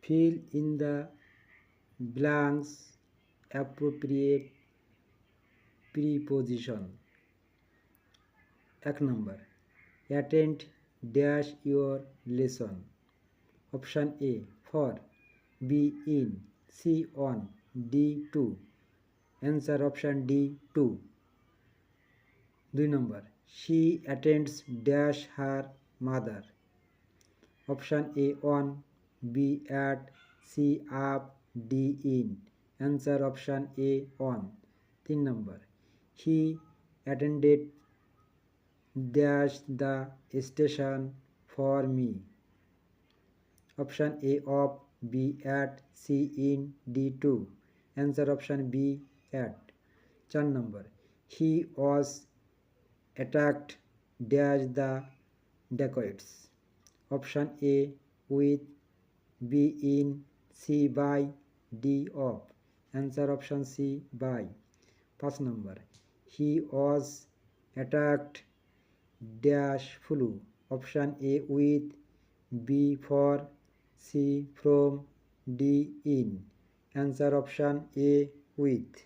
Fill in the blanks. Appropriate preposition. 1 number, attend dash your lesson. Option A, for, B, in, C, on, D, to. Answer option D, to. 2 number, she attends dash her mother. Option A, on, B, at, C, up, D, in. Answer option A, on. 3 number, he attended dash the station for me. Option A, of, B, at, C, in, D, to. Answer option B, at. 4 number, he was attacked dash the dacoits. Option A, with, B, in, C, by, D, of. Answer option C, by. 5 number, he was attacked dash flu. Option A, with, B, for, C, from, D, in. Answer option A, with.